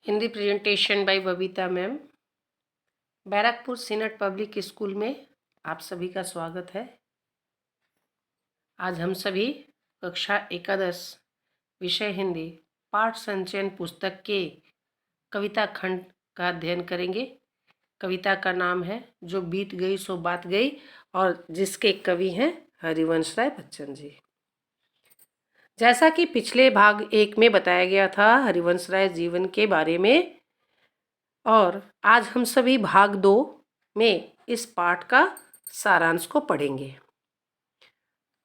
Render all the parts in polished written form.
Hindi presentation by Babita ma'am. Barrackpore senate public school में आप सभी का स्वागत है। आज हम सभी कक्षा एकादश विषय हिंदी पाठ संचयन पुस्तक के कविता खंड का अध्ययन करेंगे। कविता का नाम है जो बीत गई सो बात गई और जिसके कवि हैं हरिवंश राय बच्चन जी। जैसा कि पिछले भाग 1 में बताया गया था हरिवंश राय जीवन के बारे में, और आज हम सभी भाग 2 में इस पाठ का सारांश को पढ़ेंगे।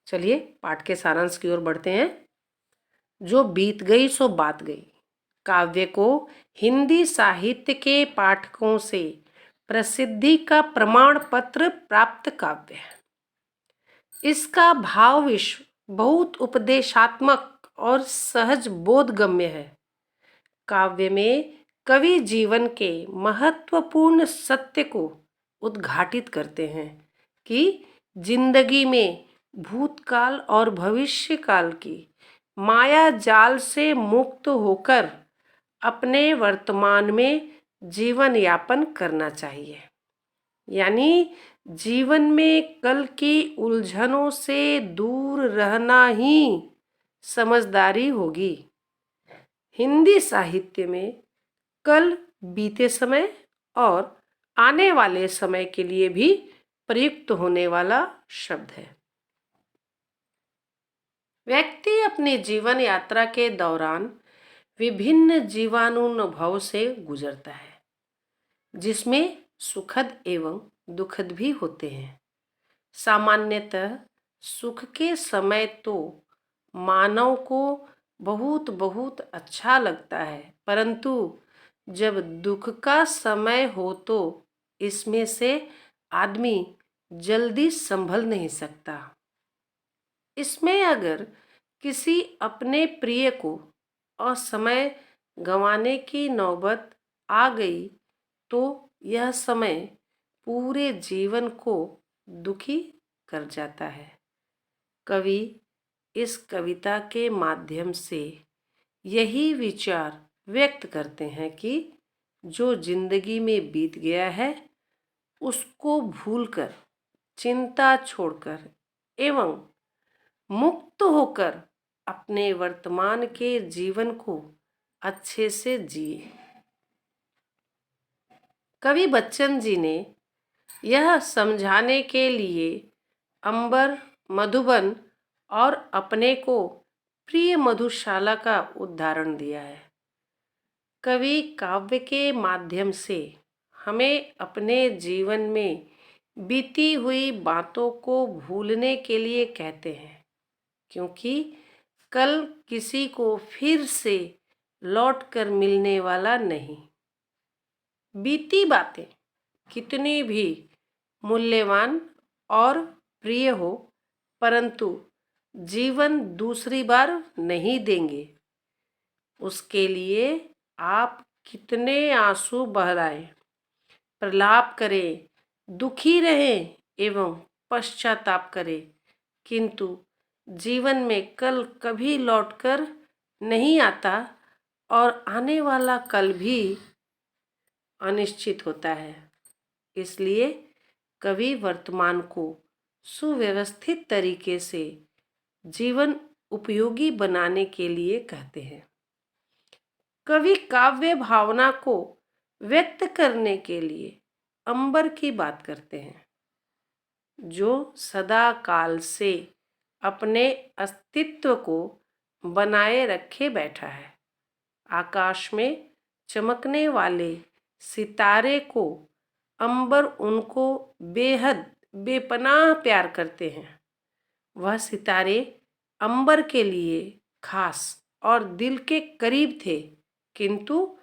चलिए पाठ के सारांश की ओर बढ़ते हैं। जो बीत गई सो बात गई काव्य को हिंदी साहित्य के पाठकों से प्रसिद्धि का प्रमाण पत्र प्राप्त काव्य है। इसका भाव विश्व बहुत उपदेशात्मक और सहज बोधगम्य है। काव्य में कवि जीवन के महत्वपूर्ण सत्य को उद्घाटित करते हैं कि जिंदगी में भूतकाल और भविष्य काल की माया जाल से मुक्त होकर अपने वर्तमान में जीवन यापन करना चाहिए। यानी जीवन में कल की उलझनों से दूर रहना ही समझदारी होगी। हिंदी साहित्य में कल बीते समय और आने वाले समय के लिए भी प्रयुक्त होने वाला शब्द है। व्यक्ति अपनी जीवन यात्रा के दौरान विभिन्न जीवनानुभव से गुजरता है, जिसमें सुखद एवं दुखद भी होते हैं। सामान्यतः सुख के समय तो मानव को बहुत बहुत अच्छा लगता है, परंतु जब दुख का समय हो तो इसमें से आदमी जल्दी संभल नहीं सकता। इसमें अगर किसी अपने प्रिय को असमय गंवाने की नौबत आ गई तो यह समय पूरे जीवन को दुखी कर जाता है। कवि इस कविता के माध्यम से यही विचार व्यक्त करते हैं कि जो जिंदगी में बीत गया है उसको भूलकर, चिंता छोड़कर एवं मुक्त होकर अपने वर्तमान के जीवन को अच्छे से जिए। कवि बच्चन जी ने यह समझाने के लिए अंबर, मधुबन और अपने को प्रिय मधुशाला का उदाहरण दिया है। कवि काव्य के माध्यम से हमें अपने जीवन में बीती हुई बातों को भूलने के लिए कहते हैं, क्योंकि कल किसी को फिर से लौट कर मिलने वाला नहीं। बीती बातें कितनी भी मूल्यवान और प्रिय हो, परंतु जीवन दूसरी बार नहीं देंगे। उसके लिए आप कितने आंसू बहाएं, प्रलाप करें, दुखी रहें एवं पश्चाताप करें, किंतु जीवन में कल कभी लौटकर नहीं आता और आने वाला कल भी अनिश्चित होता है। इसलिए कवि वर्तमान को सुव्यवस्थित तरीके से जीवन उपयोगी बनाने के लिए कहते हैं। कवि काव्य भावना को व्यक्त करने के लिए अंबर की बात करते हैं, जो सदा काल से अपने अस्तित्व को बनाए रखे बैठा है। आकाश में चमकने वाले सितारे को अंबर उनको बेहद बेपनाह प्यार करते हैं। वह सितारे अंबर के लिए खास और दिल के करीब थे, किंतु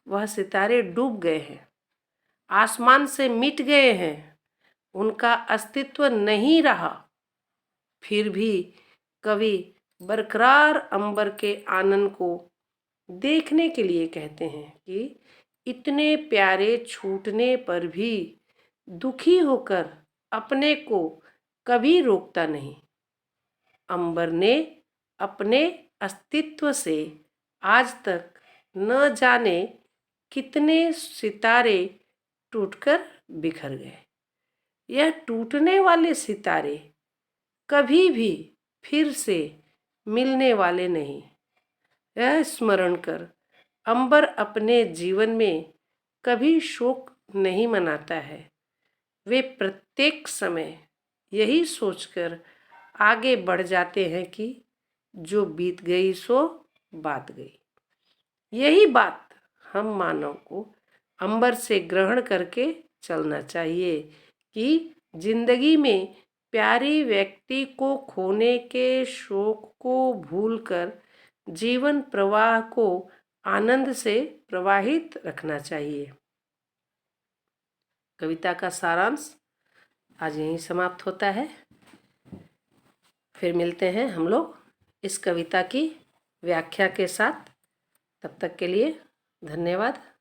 वह सितारे डूब गए हैं, आसमान से मिट गए हैं, उनका अस्तित्व नहीं रहा। फिर भी कवि बरकरार अंबर के आनंद को देखने के लिए कहते हैं कि इतने प्यारे छूटने पर भी दुखी होकर अपने को कभी रोकता नहीं। अंबर ने अपने अस्तित्व से आज तक न जाने कितने सितारे टूटकर बिखर गए। यह टूटने वाले सितारे कभी भी फिर से मिलने वाले नहीं। यह स्मरण कर अंबर अपने जीवन में कभी शोक नहीं मनाता है। वे प्रत्येक समय यही सोचकर आगे बढ़ जाते हैं कि जो बीत गई सो बात गई। यही बात हम मानव को अंबर से ग्रहण करके चलना चाहिए कि जिंदगी में प्यारी व्यक्ति को खोने के शोक को भूलकर जीवन प्रवाह को आनंद से प्रवाहित रखना चाहिए। कविता का सारांश आज यहीं समाप्त होता है। फिर मिलते हैं हम लोग इस कविता की व्याख्या के साथ। तब तक के लिए धन्यवाद।